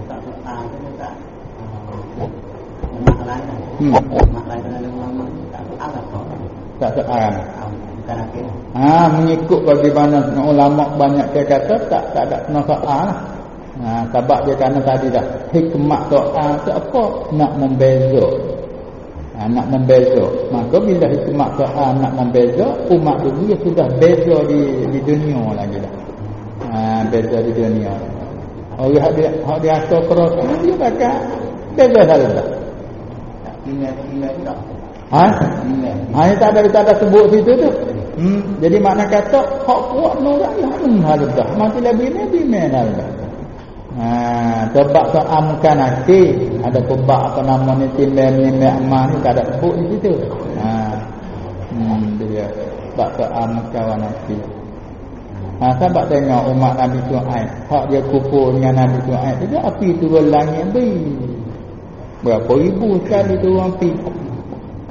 Tak soal tu tak. Mak lain dalam ulama tak soal apa. Tak soal. Bukan akhir. Mengikut bagaimana ulama banyak dia kata tak ada kena soal. Sebab dia kena tadi dah hikmat soal tu apa? Nak membeza. Nak membeza. Maka bila hikmat soal nak membeza, umat dulu dia sudah beza di dunia lagi dah. Beza di dunia. Orang hak dia asal keras dia bakal beza dah. Ingat tak? Ini tak ada sebut situ tu. Jadi makna kata hak kuat orang lah dah. Mati lebih ni bimena dah. Sebab soal muka nanti ada kubak apa nama ni timbel ni aman ni tak ada sebut di situ. Dia sebab soal muka nanti. Sebab tengok umat Nabi Shu'aib, hak dia kufur dengan Nabi Shu'aib dia api turun langit berapa ribu sekali turun api.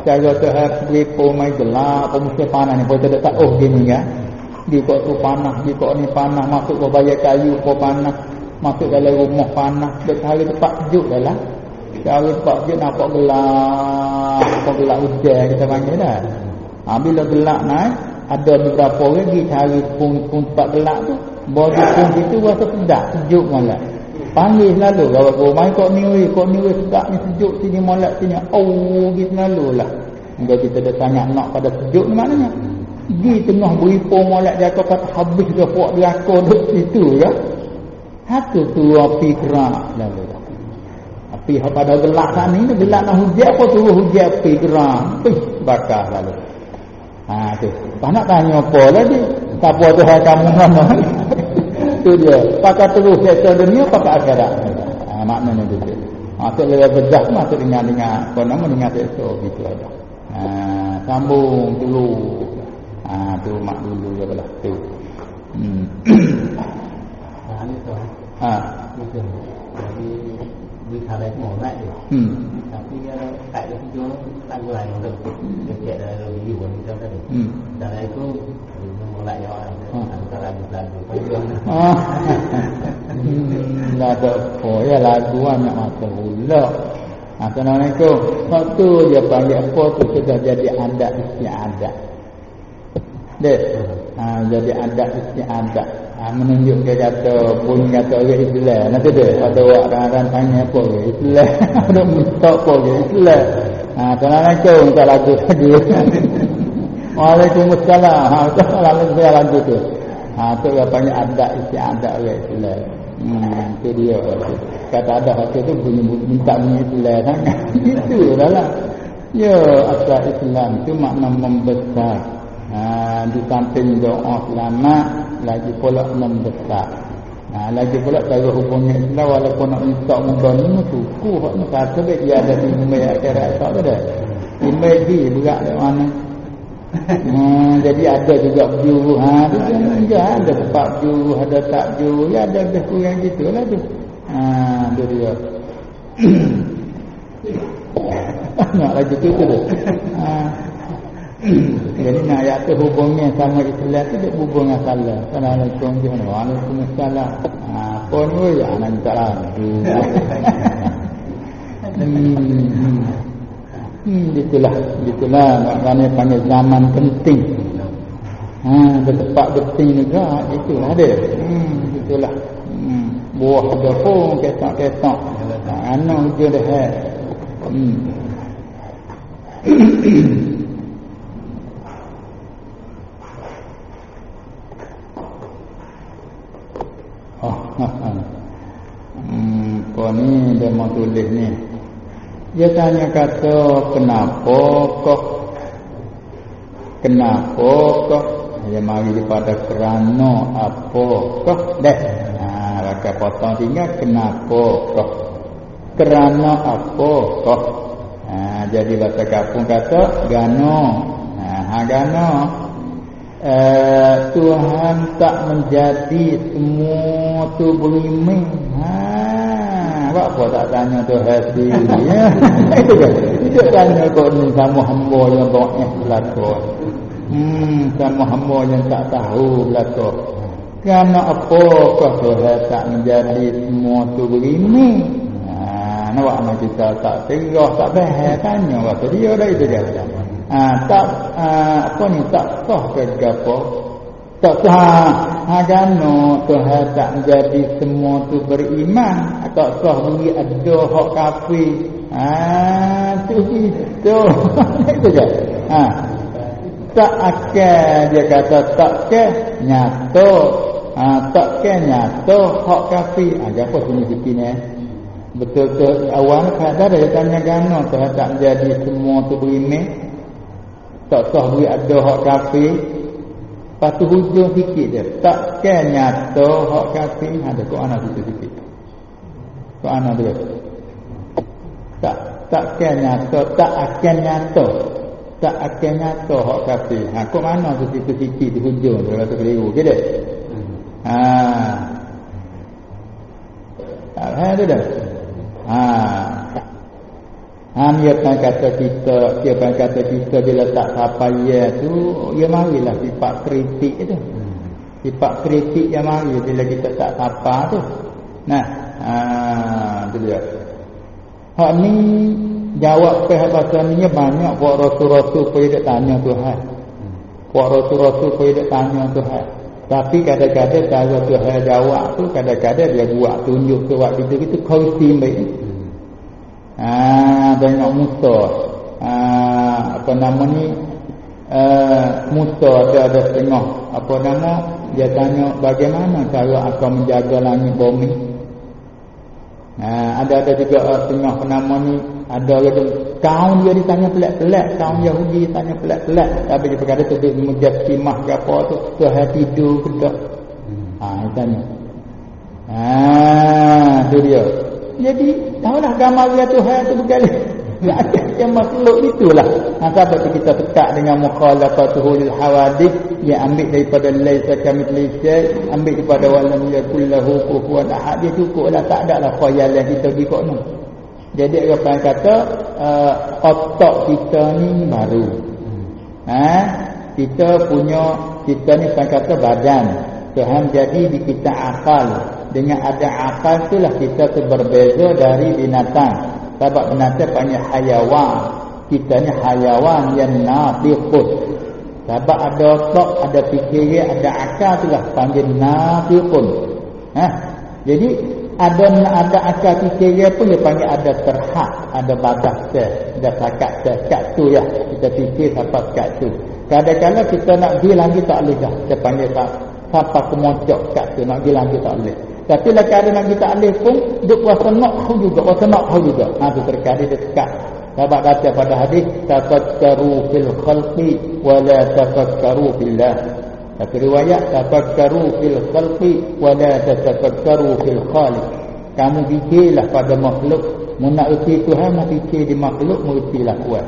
Cara Tuhan beripu mai gelap musim panas ni pun tak gini ya. Dia kok tu panas, dia kok ni panas, masuk ke bayar kayu pun panas, masuk dalam rumah panas, hari tempat sejuk dah lah. Hari tempat sejuk nampak gelap hujan kita panggil dah. Bila gelap naik, ada beberapa orang pergi cari pun tempat gelap tu, baju pun situ rasa sedap, sejuk malam. Panggil selalu kalau mai kok ni sedap ni sejuk sini molek sini. Gitu selalu lah. Kalau kita dah sangat nak pada sejuk ni maknanya di tengah beripo molek dia kata habis dah puak dia kau duduk situ ya. Satu tu api gerak lalu. Api pada gelap sana ni gelap nak hujan apa turun hujan api gerak. Bakar lalu. Tu. Tak nak tanya apa lagi. Siapa Tuhan kamu nama? Itu dia. Pakai terus sektor dunia, pakai akhirat. Maknanya itu dia. Masuk lewat bedah, masuk dengan apa nama dengan sektor gitu aja. Sambung dulu. Tu mak dulu je belah tu. Itu. Jadi bicara itu mulai dia. Tapi tak ada tujuan lagu lain untuk kerja dalam video kita tadi. Dan itu mulai orang antara lagu. Lagu apa ya lagu anak mata pula. Assalamualaikum. Waktu dia panggil apa tu sudah jadi adat istiadat. Dek. Jadi adat istiadat. Menunjuk dia kata bunyi kata orang Islam. Nanti dia ada awak kadang tanya apa orang Islam. Ada minta apa orang Islam. Assalamualaikum tak lagu lagi. Waalaikumsalam. Assalamualaikum saya lagu tu. Tu dia panggil adat istiadat orang Islam. Itu dia. Kata ada hati tu bunyi minta bunyi Islam sangat. Itu dah lah. Ya asal Islam tu makna membesar. Di samping doa selamat lagi pula membesar. Lagi pula cara hubungnya Islam walaupun nak minta muka ni suku hak ni kata dia ada di email akhirat tak ada. Email di berat dekat mana. Jadi ada juga juru dia ada sebab juru ada tak juru ya ada lebih kurang gitulah tu. Tu dia. Nak lagi tu tu. Jadi nak ayat tu hubungnya sama Islam tu dia hubung dengan salah. Assalamualaikum Waalaikumsalam. Apa ni ya nak minta lah. Itulah maknanya panggil zaman penting. Tempat penting juga itulah dia. Itulah. Buah ada pun kesak-kesak. Anak je dah. Kau ni dia mau tulis ni. Dia tanya kata kenapa kok dia mari daripada kerana apa kok dah. Rakyat potong tinggal kenapa kok kerana apa kok. Jadi bahasa kampung kata gano. Gano Tuhan tak menjadi semua tu beriman. Apa tak tanya tu hati ya. Itu tanya kau ni sama hamba yang banyak belakang. Sama hamba yang tak tahu belakang. Kerana apakah Tuhan tak menjadi semua tu begini? Nampak anak kita tak serah, tak faham, tanya kata dia dah itu dia. Tak tak sah ke apa? Tak sah. Kerana Tuhan tak menjadi semua tu beriman, tak sah beri ada hak kafir. Tu itu. Itu je. Tak akan dia kata tak ke nyata. Tak ke nyata hak kafir. Apa signifikannya? Betul-betul awal kadang dia tanya gana Tuhan tak menjadi semua tu beriman, tak sah beri ada hak kafir. Lepas tu hujung sikit dia, tak ke nyata hak kafir. Ada Quran situ sikit. Quran dia. Tak ke nyata, tak akan nyata. Tak akan nyata hak kafir. Kok mana tu situ sikit di hujung tu kalau tu keliru ke dia? Ada dah. Dia kata kita bila tak sampai tu, dia marilah sifat kritik tu. Sifat kritik yang mari bila kita tak sampai tu. Tu dia. Hak ni jawab pasal ni banyak buat rasul-rasul pergi dia tanya Tuhan. Buat rasul-rasul pergi dia tanya Tuhan. Tapi kadang-kadang cara Tuhan jawab tu kadang-kadang dia buat tunjuk sebab kita kongsi baik. Tengok Musa. Apa nama ni? Musa ada setengah. Apa nama? Dia tanya bagaimana cara akan menjaga langit bumi. Ada juga setengah penama ni. Ada kata kaum dia ditanya pelik-pelik, kaum Yahudi ditanya pelik-pelik. Tapi dia berkata tu dia mujassimah ke apa tu, Tuhan tidur ke tak. Dia tanya. Tu dia. Jadi tahulah gambar dia Tuhan tu berkali. Yang makhluk itulah. Sebab kita tekak dengan mukhalafatuhu lil hawadith, dia ambil daripada laisa kamitslihi syai', ambil daripada walam yakul lahu kufuwan ahad. Dia cukuplah, tak ada lah khayalan kita pergi kat ni. Jadi apa yang kata otak kita ni baru. Kita ni apa kata badan. Tuhan jadi di kita akal. Dengan ada akal itulah kita tu berbeza dari binatang. Sebab binatang panggil hayawan. Kita ni hayawan yang nafiqun. Sebab ada otak, ada fikiran, ada akal itulah panggil nafiqun. Jadi ada akal fikiran pun dia panggil ada terhad, ada batas, ada sakat tu ya. Kita fikir sampai sakat tu. Kadang-kadang kita nak pergi lagi tak boleh dah. Kita panggil sampai kemocok kat tu, nak pergi lagi tak boleh. Tapi lah kadang nak kita alih pun duk rasa nak tahu juga. Tu terkadang dia sekat. Sebab kata pada hadis tafakkaru fil khalqi wa la tafakkaru fillah. Satu riwayat tafakkaru fil khalqi wa la tafakkaru fil khaliq. Kamu fikirlah pada makhluk, nak erti Tuhan, mau fikir di makhluk, mengertilah kuat.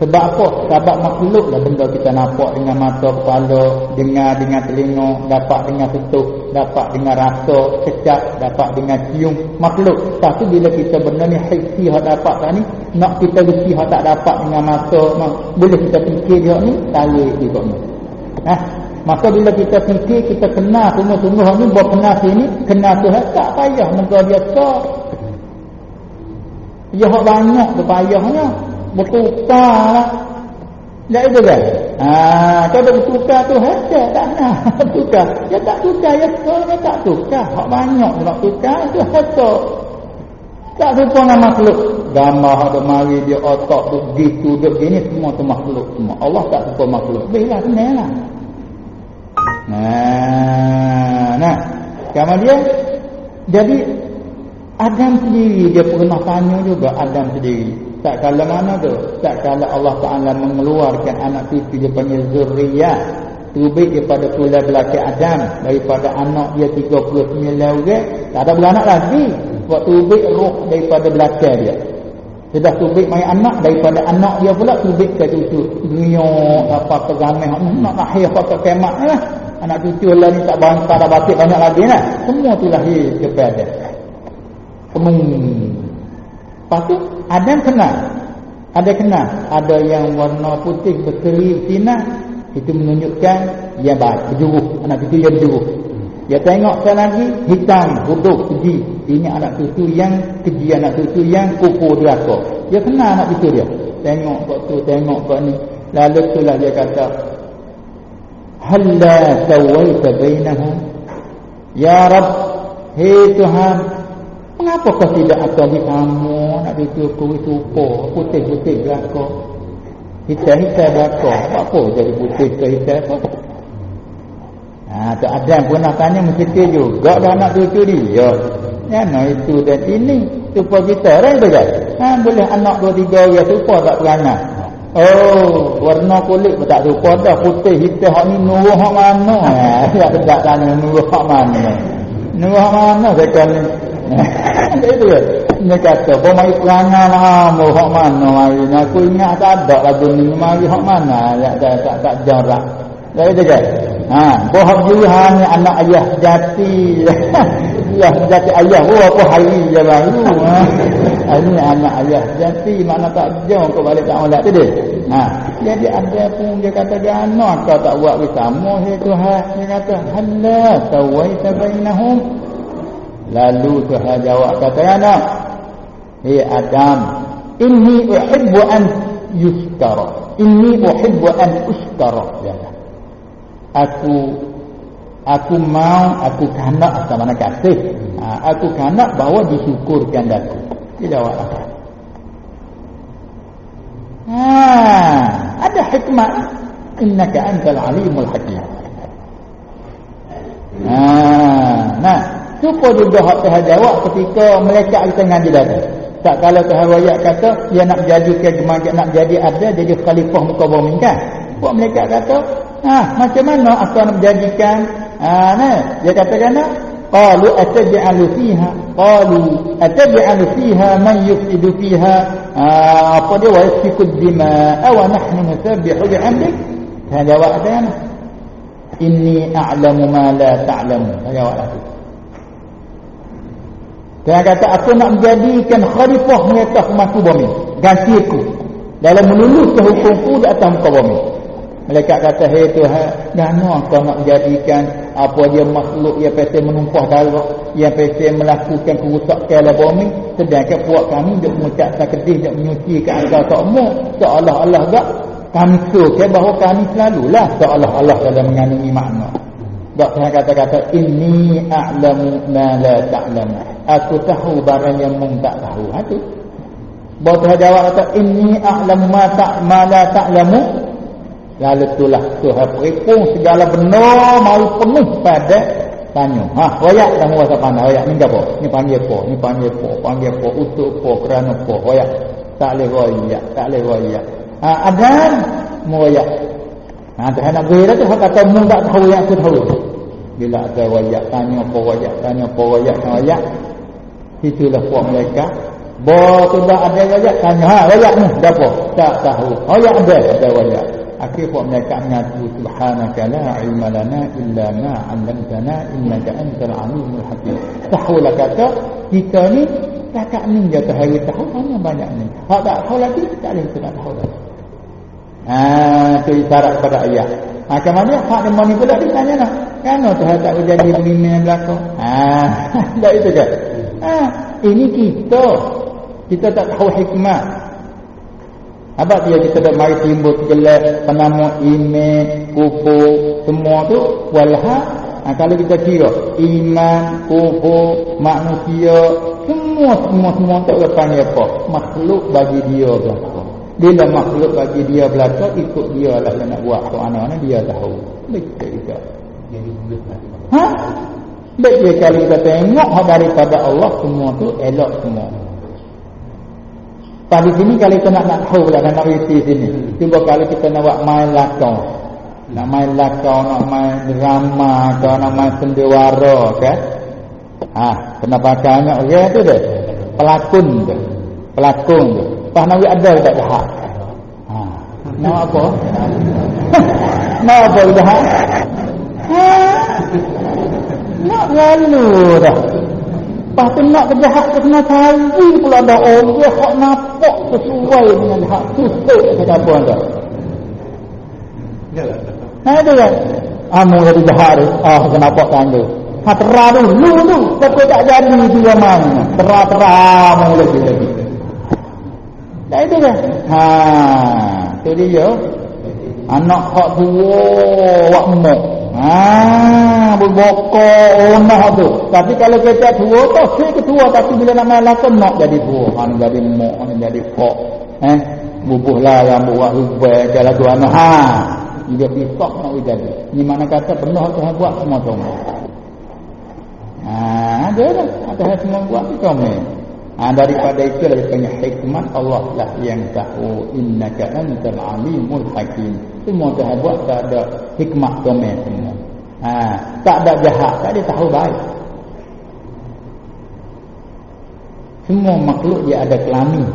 Sebab apa? Sebab makhluk lah benda kita nampak dengan mata kepala, dengar dengan telinga, dapat dengan sentuh, dapat dengan rasa, kecap, dapat dengan cium. Makhluk. Tapi bila kita benda ni hissi hak dapat tak ni, nak kita reti hak tak dapat dengan mata, boleh kita fikir dia ni, tarik juga ni. Maka bila kita fikir, kita kenal sungguh-sungguh ni, buat kenal sini, kenal Tuhan, tak payah muka dia tak. Dia hak banyak tu payahnya. Bertukar lah. Tak itu kan? Kalau bertukar tu hati tak nak bertukar. Dia tak tukar, dia tak tukar. Hak banyak nak tukar, tu hati. Tak serupa dengan makhluk. Gambar ada mari dia otak tu gitu, duk gini, semua tu makhluk semua. Allah tak serupa makhluk. Bila senang lah. Kemudian jadi Adam sendiri dia pernah tanya juga, Adam sendiri. Tak kala mana tu? Tak kala Allah Ta'ala mengeluarkan anak cucu dia panggil zurriyah. Terubik daripada tulah belakang Adam. Daripada anak dia 39 orang. Tak ada beranak lagi. Buat terubik roh daripada belakang dia. Sudah terubik main anak. Daripada anak dia pula terubik ke cucu. Dunia apa kegamai. Nak lahir apa kemat lah. Anak cucu lah ni tak ada batik banyak lagi lah. Semua tu lahir kepada Lepas tu Adam kenal. Ada yang warna putih berseri sinar, Itu menunjukkan dia baik, berjuruh. Anak cucu dia berjuruh. Dia tengok sekali lagi, hitam, bodoh, keji. Ini anak cucu yang keji, anak cucu yang kufur durhaka. Dia kenal anak cucu dia. Tengok kok tu, tengok kok ni. Lalu itulah dia kata, halla sawaita bainahum. Ya Rabb, hei Tuhan, mengapa kau tidak akan bersama nak cucu itu putih-putih belakang, hitam-hitam belakang, apa jadi putih ke hitam apa? Tu Adam pernah tanya mesti juga dah anak cucu dia. Ya, itu dan ini supaya kita orang tu kan. Boleh anak 2-3 orang supaya tak perangai. Oh, warna kulit pun tak serupa dah, putih hitam hak ni nuruh hak mana? Ya tak tanya nuruh hak mana. Nuruh hak mana sekan ni. Itu ke? Dia kata, "Apa mai perangai lah, mau hak mana mari?" Aku ingat tak ada lagu ni, mari hak mana? Ya tak jarak. Jadi tu kan. Bohong juhan anak ayah jati. Ya jati ayah apa hari je baru. Ini anak ayah jati mana tak jauh kau balik tak molek tu dia. Jadi ada pun dia kata gana kau tak buat bersama hai Tuhan. Dia kata halla sawaita bainahum. Lalu Tuhan jawab kata gana, hei Adam, inni uhibbu an yuskara. Inni uhibbu an uskara. Aku mau, aku kanak atau mana kasih. Aku kanak bahawa disyukurkan daku. Dia jawab apa? Ada hikmah. Innaka antal alimul hakim. Cuba juga hak Tuhan jawab ketika malaikat kita ngaji data. Tak kalau Tuhan wayak kata dia nak jadikan jemaah, nak jadi ada jadi khalifah muka bumi kan. Buat malaikat kata, macam mana aku nak menjadikan? Dia katakan, qalu ataj'alu fiha man yufsidu fiha, apa dia, wa yasfiku ad-dima wa nahnu nusabbihu bihamdik. Saya jawab kan, inni a'lamu ma la ta'lamu. Saya jawab lagi. Dia kata aku nak menjadikan khalifah di atas muka bumi, gantiku dalam meluluskan hukumku di atas muka bumi. Malaikat kata, hei Tuhan, gana kau nak menjadikan apa dia makhluk yang pasti menumpah darah, yang pasti melakukan kerusakan dalam bumi, sedangkan puak kami duk mengucap takdis, duk menyucikan agama takmu, seolah-olah tak kami suka bahawa kami selalulah seolah-olah dalam mengandungi makna. Tak Tuhan kata-kata, inni a'lamu ma la ta'lamu. Aku tahu barang yang mung tak tahu. Itu. Bahawa Tuhan jawab kata, inni a'lamu ma la ta'lamu. Lalu itulah Tuhan peripung segala benar mau penuh pada tanya. Royak dah muasa pandai. Royak ni apa? Ni panggil apa? Ni panggil apa? Panggil apa? Untuk apa? Kerana apa? Royak. Tak boleh royak. Tak boleh royak. Adan royak. Tuhan nak beri dah tu. Kata mu tak tahu yang aku tahu. Bila ada royak. Tanya apa royak? Tanya apa royak? Royak. Itulah puak mereka. Bahawa tu dah ada royak. Tanya. Royak ni. Dah apa? Tak tahu. Royak ada royak. Akhir buat mereka mengaku subhanaka la ilma lana illa ma 'allamtana innaka antal alimul hakim. Tahulah kata kita ni cakap ni dia hari tahu hanya banyak ni. Hak tak tahu lagi tak boleh kita tahu lagi. Itu isyarat pada ayat. Kemudian hak dia ni pula ditanya nak. Kan Tuhan tak berjanji begini yang berlaku. Tak itu kan. Ini kita tak tahu hikmah. Apa dia kita dah mari timbul gelap penama email, kufur, semua tu walha. Kalau kita kira iman, kufur, manusia, semua tak berpanggil apa? Makhluk bagi dia belaka. Bila makhluk bagi dia belaka, ikut dia lah yang nak buat soalan dia tahu. Baik kita. Baik dia kalau kita tengok daripada Allah semua tu elok semua. Pada sini kalau kita nak tahu lah, nak reti sini. Cuba kalau kita nak buat main lakau. Nak main lakau, nak main drama, atau nak main sendiwara, kan? Kena pakainya orang tu dah. Pelakon tu. Lepas nak ada tak jahat. Nak apa? Nak apa jahat? Nak lalu dah. Lepas tu nak kejahat ke kena cari pula ada orang yang nampak sesuai dengan hak susuk kata apa anda. Itu kan. Amu jadi jahat. Kenapa tanda? Terah dulu tu. Tapi tak jadi itu yang mana. Terah lagi. Itu kan. Itu dia. Anak hak tua wak mok. Berbokok onah tu. Tapi kalau kita tua tu si ketua, tapi bila nak main lakon nak jadi tua. Jadi mok, jadi kok. Bubuhlah yang buat rubah jalan tu anak. Dia pisah nak jadi. Ni mana kata penuh Tuhan buat semua tu. Ada dah. Ada semua buat tu kami. Daripada itu daripada hikmat Allah lah yang tahu innaka antal alimul hakim. Semua Tuhan buat tak ada hikmat kami semua. Tak ada jahat, tak ada tahu baik. Semua makhluk dia ada kelamin.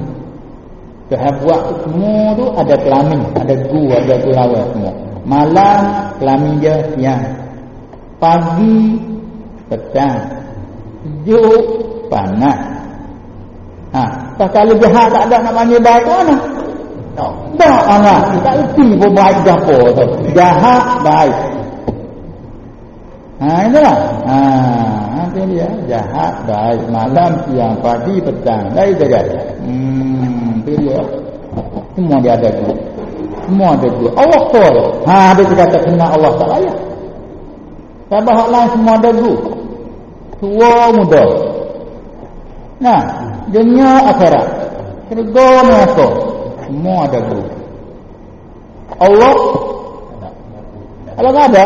Tuhan buat semua tu ada kelamin, ada ada gulawai semua. Malam kelamin dia siang, pagi petang, sejuk panas. Kalau jahat tak ada nak panggil baik mana? Tak anak, tak erti pun baik apa tu. Jahat baik. Itulah. Itu dia, jahat baik, malam siang pagi petang. Lain saja. Itu dia. Semua dia ada tu. Semua ada tu. Allah tu. Dia kata kena Allah tak layak. Sabah hak lain semua ada tu. Tua muda. Dunia akhirat, syurga neraka, semua ada guru. Allah kalau tak ada,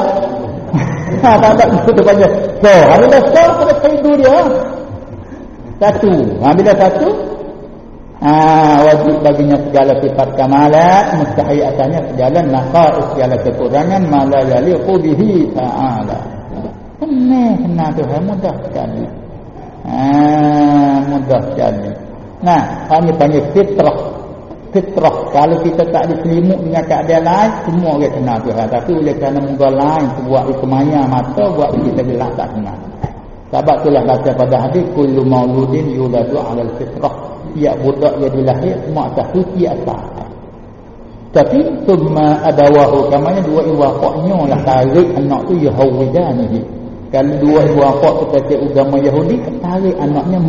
tak ada itu saja. Bila pada hidup dia satu, bila satu, wajib baginya segala sifat kamalat, mustahil atasnya segala naqais, segala kekurangan, mala yaliqu bihi ta'ala. Kena Tuhan mudah sekali. Mudah sekali. Kami panggil fitrah. Kalau kita tak diselimut dengan keadaan lain, semua orang kena Tuhan. Tapi oleh kerana mudah lain, buat kemaya mata, buat kita gelap tak kena. Sebab itulah baca pada hadis, kullu mauludin yuladu alal fitrah. Tiap budak yang dilahir semua atas suci asal. Tapi summa abawahu, kamanya dua iwafaknya lah tarik anak tu yahawidanihi. Kalau dua ibu bapa seperti agama Yahudi, tarik anaknya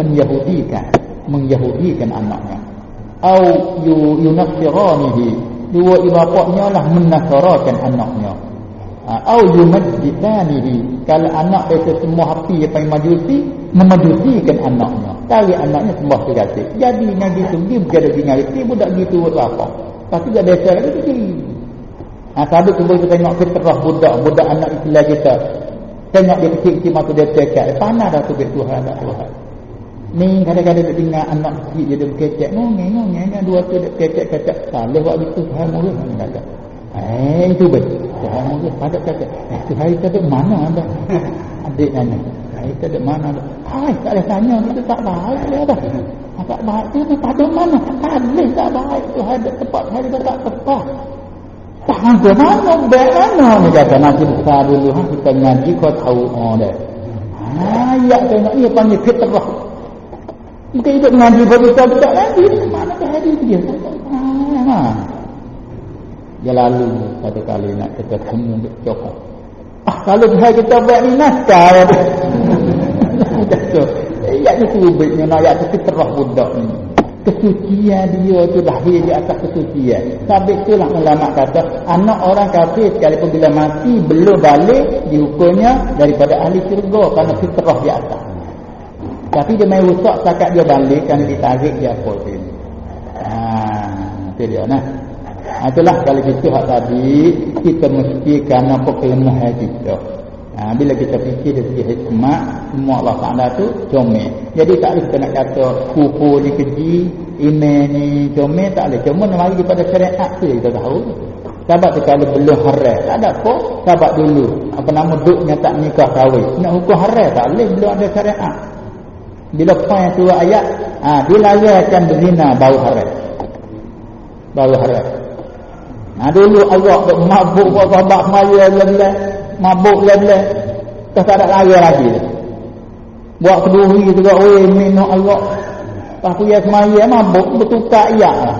menyahudikan anaknya. Au yunasiranihi, dua ibu bapanya lah menasarakan anaknya. Au yumajjisanihi, kalau anak itu semua api yang majusi, memajusikan anaknya. Tarik anaknya sembah tergasih. Jadi dengan gitu dia berada dengan itu budak gitu apa. Pasti dia desa lagi tu. Tadi cuba kita tengok fitrah budak anak Islam kita. Tengok dia kecil-kecil mata dia cekak. Panas dah tu Tuhan tak Tuhan. Ni kadang-kadang dia dengar anak kecil dia berkecek. Ngongeng. Dua tu dia kecek-kecek. Salih buat gitu Tuhan murid. Itu betul. Tuhan murid pada kata. Tuhan kita duduk mana anda? Adik nanya. Kita duduk mana anda? Tak ada tanya. Itu tak baik dia dah. Tak baik dia pada mana? Tak baik. Tuhan ada tempat. Tuhan ada tak tepat. Tahan ke mana? Baik mana? Dia kata nanti besar dulu. Kita ngaji kau tahu. Dia. Ayat tengok ni panggil fitrah. Mungkin hidup ngaji berita tak ngaji. Mana ke hadis dia? Dia lalu satu kali nak kita temu Joko. Kalau kita buat ni naskah. Ayat ni kubiknya. Ayat tu fitrah budak ni. Kesucian dia tu lahir di atas kesucian. Sebab itulah ulama kata anak orang kafir sekalipun bila mati belum balik dihukumnya daripada ahli syurga kerana fitrah di atas. Tapi dia main rusak setakat dia balik kerana ditarik dia apa tu. Itu dia itulah kalau gitu hak tadi kita mesti kerana kelemahan kita. Bila kita fikir dari segi hikmat, semua Allah Ta'ala tu comel. Jadi tak boleh kita nak kata kufur ni keji, iman ni comel, tak boleh. Cuma mari kepada syariat tu kita tahu. Sebab tu kalau belum haram, tak ada apa. Sebab dulu duduknya tak nikah kahwin, nak hukum haram tak boleh, belum ada syariat. Bila point surah ayat, dilayarkan berzina baru haram. Dulu Allah mabuk babak maya lelah, mabuk lelah, tak ada lagi. Buat keduri juga, minum Allah. Lepas tu ya semaya mabuk bertukar ayat lah.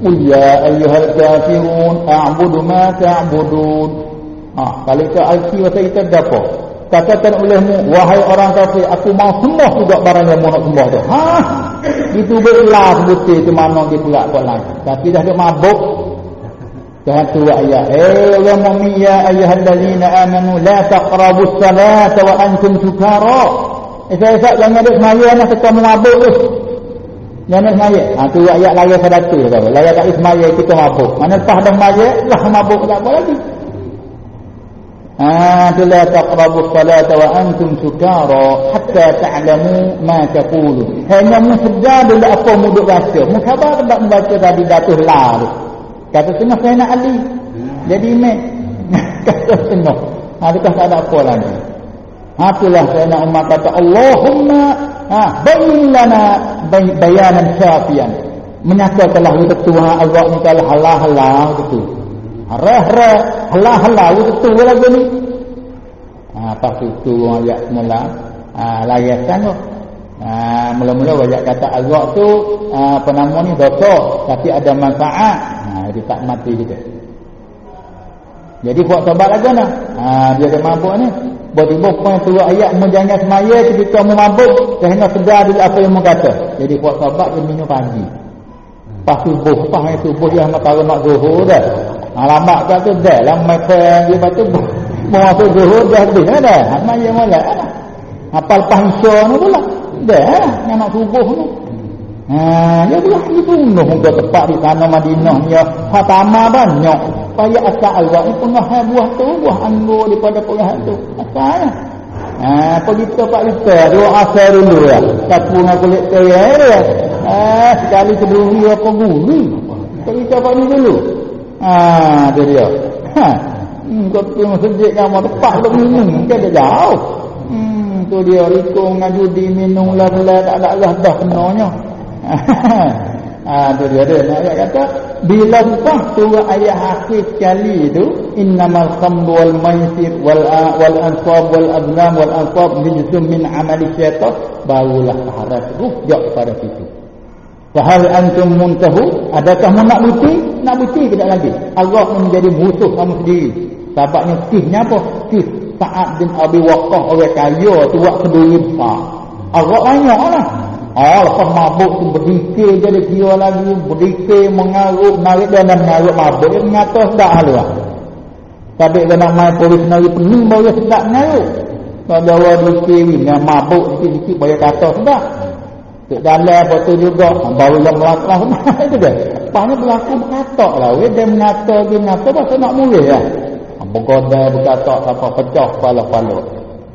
Qul ya ayyuhal kafirun a'budu ma ta'budun. Kalau kita alki masa kita dapat. Katakan olehmu, wahai orang kafir, aku mau sembah juga barang yang mau nak sembah tu. Itu belah betul ke mana dia pula buat lagi. Tapi dah ada mabuk. Satu ayat. Orang mukmin ya ayyuhallazina amanu la taqrabus salata wa antum sukara. Esok jangan ada semaya nak kita mabuk tu. Jangan semaya. Tu ayat lagi pada tu tu. Lagi tak semaya kita mabuk. Mana lepas dah semaya lah mabuk tak apa lagi. La taqrabus salata wa antum sukara hatta ta'lamu ma taqulun. Hanya musedar bila apa muduk rasa. Mukhabar tak membaca tadi datuh la tu. Kata tengah saya nak Ali. Jadi imam. Kata tengah. Adakah tak ada apa lagi. Itulah saya nak umat kata Allahumma bayin lana bayanan syafian. Menyatakanlah ketua Allah ni kalau halal betul. Harah halal betul lagi ni. Pas itu ayat mula layasan tu. Mula-mula ayat kata Allah tu apa nama ni dosa tapi ada manfaat. Dia tak mati kita. Jadi buat tobat lagi nah. Dia ada mabuk ni. Tiba-tiba point turun ayat menjangan semaya ketika mabuk sehingga sedar dulu apa yang kata. Jadi buat tobat dia minum pagi. Pas subuh, dia matahari nak zuhur dah. Lambat kat tu dah lah mata dia batu mau masuk zuhur dah habis dah. Semaya molek dah. Apa lepas isya ni pula. Dah yang nak subuh ni. Dia pula dibunuh muka tepat di tanah Madinah ni. Hatama banyak. Payah asal Allah ni pengah buah tu, buah anggur daripada pengah tu. Asalnya. Pergi tempat kita, dua asal dulu ya. Sapu dengan kulit kaya ya. Sekali sebelum dia apa guri. Pergi tempat ni dulu. Dia dia. Kau tengok sejik kamu tepat untuk minum. Dia dah jauh. Tu dia rikung dengan judi minum lah-lah tak ada lah dah kenanya. Tu dia ayat kata bila lepas turun ayat akhir sekali itu innamal khamru wal maisir wal ansab wal azlam wal ansab rijsun min amali syaitan barulah harap rujak pada situ. Fahal antum muntahu, adakah nak bukti tidak lagi Allah menjadi musuh kamu sendiri. Sebabnya kisahnya apa? Kisah Sa'ad bin Abi Waqqas orang kaya tu buat keduri besar. Allah banyaklah. Lepas mabuk tu berdikir jadi kira lagi, berdikir mengarut, narik dan mengarut mabuk. Dia mengata sedap haluah. Tapi dia nak main polis nari pening baru dia sedap mengarut. Kalau orang dikir dengan mabuk sikit-sikit baru kata sedap. Tuk dalam apa tu juga baru yang melaklah itu dia. Lepasnya berlaku berkatak lah. Dia mengata pasal nak mulai lah. Bergodai berkatak sampai pecah kepala-kepala.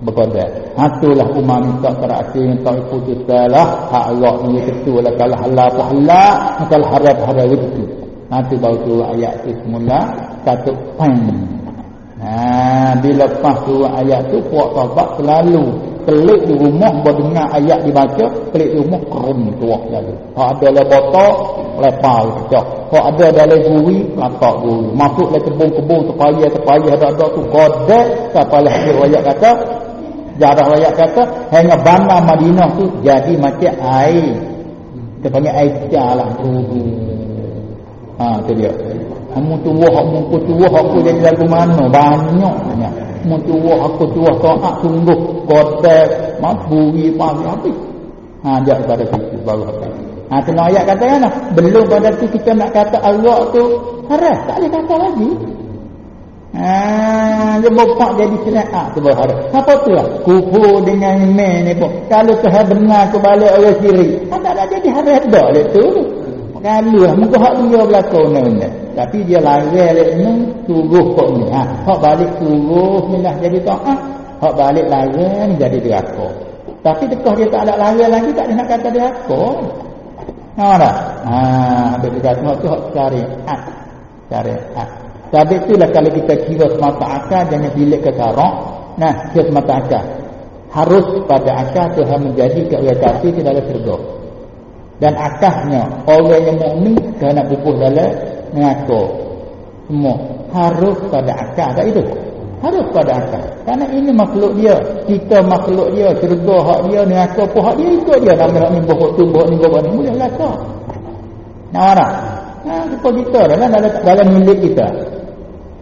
Berkodai. Itulah umar minta terakhir minta putus salah. Hak Allah ni ketua lah. Kalau halal apa halal. Kalau harap-harap itu. Nanti baru turun ayat itu semula. Satu pen. Bila lepas turun ayat tu puak sahabat selalu kelik di rumah berdengar ayat dibaca. Kelik di rumah kerum tuak lalu. Hak ada lah botok lepau pecah. Hak ada dalam guri latak guri. Masuk dalam kebun-kebun terpayah ada tu godek. Sapalah ayat kata jarah ayat kata hanya bandar Madinah tu jadi macam air. Kita panggil air lah tu. Tu dia. Kamu tua aku jadi lagu mana banyak. Kamu tua aku tua taat sungguh godek maburi pagi habis. Ajak pada situ baru habis. Kena ayat kata kan belum pada tu kita nak kata Allah tu haram tak boleh kata lagi. Dia bapak jadi senang tu berharap. Apa tu lah kufur dengan iman ni pun kalau Tuhan benar kebalik orang syirik tak ada jadi haram dah le tu. Kalau lah muka hak dia berlaku ni. Tapi dia lari le ni suruh kok ni. Hak balik suruh ni lah jadi taat. Hak balik lari ni jadi deraka. Tapi dekah dia tak ada lari lagi tak ada nak kata deraka. Nampak? Habis dia kata tu hak syariat. Sebab itulah kalau kita kira semata akal jangan bilik ke karak. Kira semata akal. Harus pada akal Tuhan menjadi orang kafir ke dalam syurga. Dan akalnya orang yang mukmin kena bubuh dalam neraka. Semua harus pada akal. Tak itu? Harus pada akal. Kerana ini makhluk dia. Kita makhluk dia. Syurga hak dia, neraka pun hak dia ikut dia. Nama hak ni bohok tu, bohok ni, bohok ni. Boleh rasa. Nampak tak? Rupa kita dalam milik kita.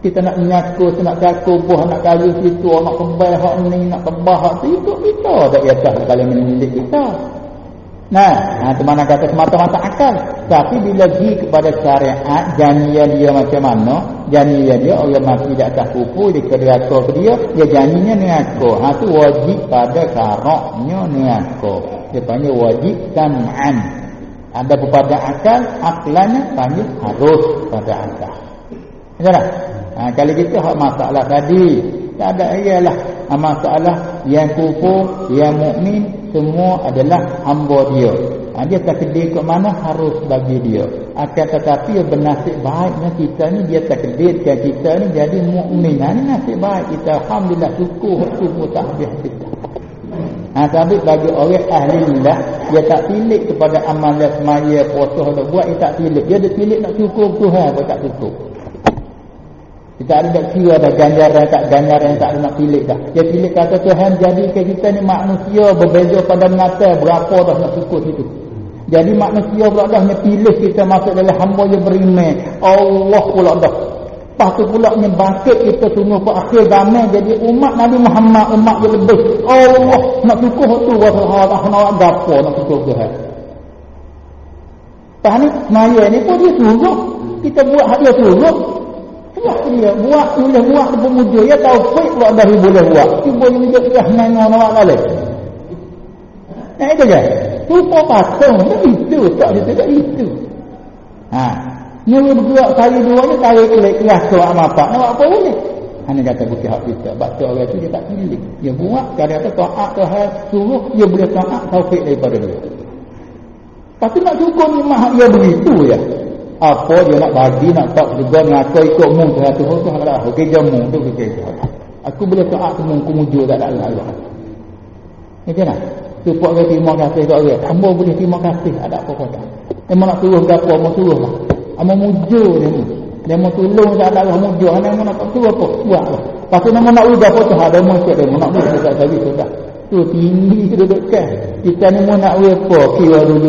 Kita nak menyaku, nak cakup, nak kayu situ, nak kebal hak ni, nak tebah hak tu, ikut kita tak biasa dalam milik kita. Itu mana kata semata-mata akal. Tapi bila pergi kepada syariat, janjian dia macam mana? Janjian dia orang mati di atas kupu, dia kedua ke dia janjinya mengaku. Tu wajib pada karaknya mengaku. Dia panggil wajib sam'an. Ada pada akal, aklannya panggil harus pada akal. Betul? Kalau kita hak masalah tadi, tak ada ialah masalah yang kufur, yang mukmin, semua adalah hamba dia. Dia takdir ke mana harus bagi dia. Akan tetapi bernasib baiknya kita ni dia takdirkan kita ni jadi mukmin. Ini nasib baik kita, alhamdulillah, syukur tak habis-habis. Tapi bagi orang ahli Allah, dia tak tilik kepada amalan semaya, puasa atau buat, dia tak tilik. Dia ada tilik nak syukur Tuhan atau tak syukur. Kita ada tak kira dah ganjaran tak ada nak pilih dah. Dia pilih kata Tuhan jadikan kita ni manusia berbeza pada mata berapa dah nak syukur itu. Jadi manusia pula dah pilih kita masuk dalam hamba yang beriman. Allah pula dah. Lepas tu pula bangkit kita tunggu ke akhir zaman jadi umat Nabi Muhammad, umat yang lebih. Allah nak syukur tu Allah nak gapo nak syukur Tuhan. Lepas ni semaya ni pun dia suruh kita buat hak dia suruh. Dia buat pemuja ya taufik pula dari boleh buat cuba yang dia menang nak balik. Itu je rupa patung itu tak ada itu. Nyawa bergerak kali dua ni tarik kelik kelas tu apa nak apa boleh. Hanya kata bukti hak kita baca orang tu dia tak pilih. Dia buat kadang kata taat Tuhan suruh dia boleh taat taufik daripada dia. Tapi nak cukup ni mah dia begitu ya. Apa dia nak bagi nak tak juga ngaku ikut mung tu ada okey jamu tu okey. Aku boleh taat mung ku mujur tak ada Allah. Macam mana? Tu puak dia terima kasih kat dia. Hamba boleh terima kasih ada apa kata. Dia nak suruh gapo mau suruhlah. Amo mujur dia ni. Dia mau tolong tak ada Allah mujur. Hang nak suruh apa? Buatlah. Pasti nama nak udah apa tu ada mau cek dia nak buat dekat tadi sudah. Tu tinggi duduk kan. Kita ni mau nak apa? Kira dulu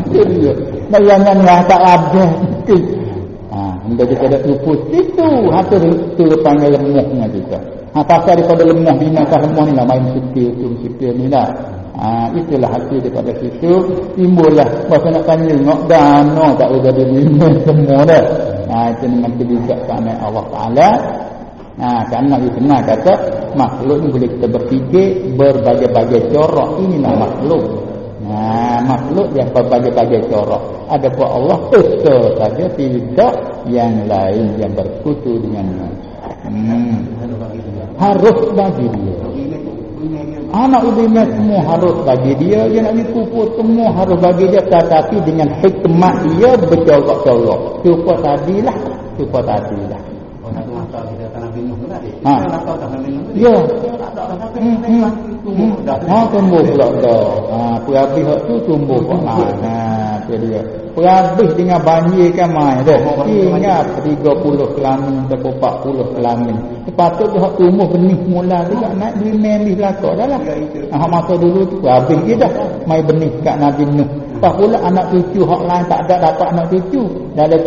Itu dia. Bayangan yang tak ada. Hingga kita ada lupus itu. Itu panggil lemahnya kita. Pasal daripada lemah binatang lemah ni lah main sikit ni lah. Itulah hasil daripada situ. Timbullah masa nak tanya nak dana tak boleh jadi binatang semua dah. Itu memang kebijaksanaan Allah Ta'ala. Kerana dia kenal kata makhluk ni boleh kita berfikir berbagai-bagai corak. Inilah makhluk. Makhluk yang berbagai-bagai corak. Ada pun Allah esa saja, tidak yang lain yang bersekutu dengannya. Harus bagi dia. Anak ubinya semua harus bagi dia. Dia nak dikufur semua harus bagi dia. Tetapi dengan hikmat dia bercorak-corak. Supaya tadilah. Ya. Tumbuh pula dah. Perhabis tu tumbuh pula. Tu dia. Perhabis dengan banjir kan mai dah. Ingat 30 kelamin atau 40 kelamin. Sepatut dia tumbuh benih mula tu tak naik benih belaka dah lah. Masa dulu tu habis dia dah mai benih kat Nabi Nuh. Lepas pula anak cucu hak lain tak ada dapat anak cucu. Dah ada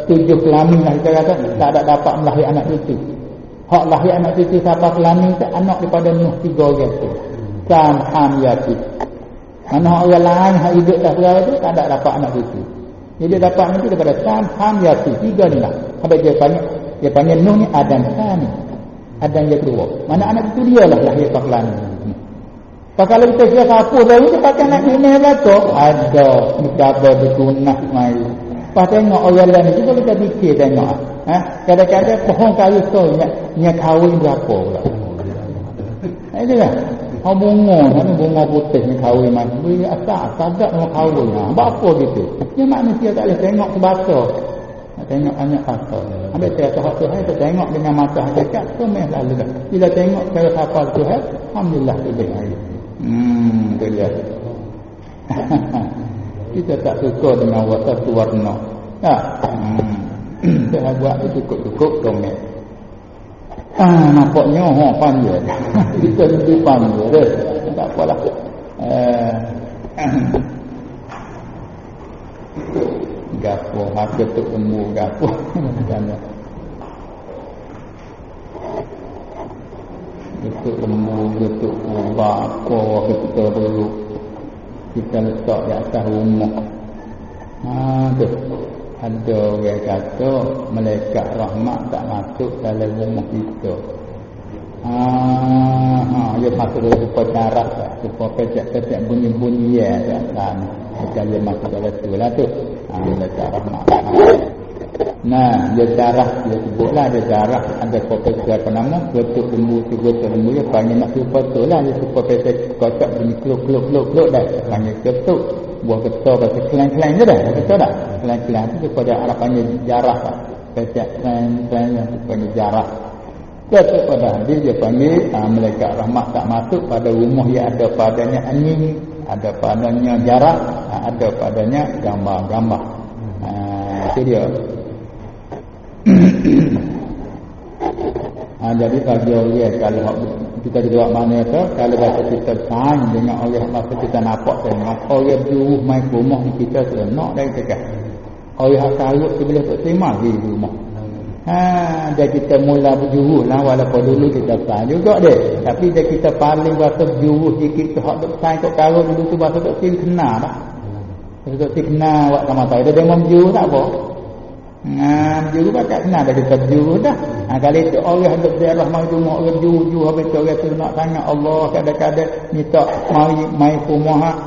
7 kelamin lah kita kata tak ada dapat melahir anak cucu. Hak lahir anak cucu siapa kelamin tak anak daripada Nuh 3 orang tu. Sam, Ham, Yaqub. Mana orang lain hak hidup dah segala tu tak ada dapat anak cucu. Jadi dapat nanti daripada Sam, Ham, Yaqub 3 ni lah. Habis dia panggil Nuh ni Adam Sani. Adam yang kedua. Mana anak cucu dia lah lahir kat kelamin. Kalau kita siap apa baru kita pakai nak ini belaka. Ada mikaba bertunah mai. Pas tengok orang lain itu kita fikir tengok. Kadang-kadang pohon kayu tu nya kahwin berapa pula. Itu kan. Bunga putih ni kahwin macam ni asal sagak nak kahwin. Berapa gitu. Dia manusia tak boleh tengok sebasa. Tengok anak apa. Ambil saya tahu Tuhan kita tengok dengan mata hakikat semua lalu dah. Bila tengok cara hafal Tuhan, alhamdulillah lebih baik. Tu dia. Kita tak suka dengan satu warna. Saya buat itu cukup domet. Nampaknya panjang. Kita lebih panjang dah. Tak apalah. gapo, ketuk lembu gapo macam ketuk lembu, ketuk ubah, apa ketika dulu kita letak di atas rumah. Tu ada orang kata malaikat rahmat tak masuk dalam rumah kita. Dia masuk dalam supaya carat, supaya pecah-pecah bunyi-bunyi ya kan. Macam dia masuk dalam tu lah tu. Malaikat rahmat. Nah, dia darah, dia sebutlah dia darah, ada profesor apa nama, ketuk lembu tu, ketuk lembu dia panggil nak lupa tu lah, dia suka profesor kocok bunyi kluk dah, panggil ketuk, buah ketuk, kata kelang-kelang je dah, betul tak? Kelang-kelang tu pada Arab panggil jarah lah, pecah kelang-kelang yang panggil jarah. Ketuk pada hadis dia panggil, malaikat rahmat tak masuk pada rumah yang ada padanya anjing, ada padanya jarah, ada padanya gambar-gambar. Itu dia. Jadi bagi orang kalau kita di luar mana tu, kalau bahasa kita saing dengan orang masa kita nampak tengok orang jauh main rumah kita seronok dan cakap orang karut tu boleh tak terima di rumah. Jadi kita mula berjuruh lah, walaupun dulu kita saing juga deh, tapi dia kita paling bahasa juruh sikit tu hak tak saing kat karut dulu tu bahasa tak sini kena dah. Bahasa tak sini kena awak sama tahu dia memang juruh tak apa. Juru bakat kena dah kita juru dah. Kalau itu orang hendak ziarah mai rumah orang juru habis tu orang tu nak tanya Allah kadang-kadang minta mai rumah.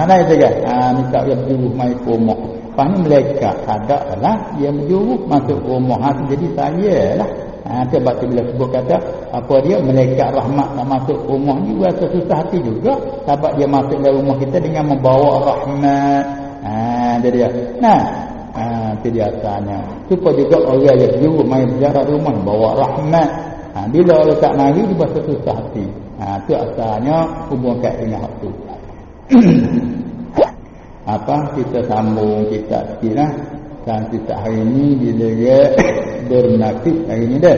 Dah itu kan. Minta dia juru mai rumah. Pani malaikat ada lah dia menjuru masuk rumah jadi saya lah. Sebab tu bila sebut kata apa dia malaikat rahmat nak masuk rumah ni rasa susah hati juga sebab dia masuk dalam rumah kita dengan membawa rahmat. Jadi itu biasanya. Supaya juga orang yang juru main ziarah rumah bawa rahmat. Bila orang tak mari dia berasa susah hati. Itu asalnya hubung kat dengan hak tu. Kita sambung kita sikitlah. Dan kita hari ini bila dia bernafis hari ini dah.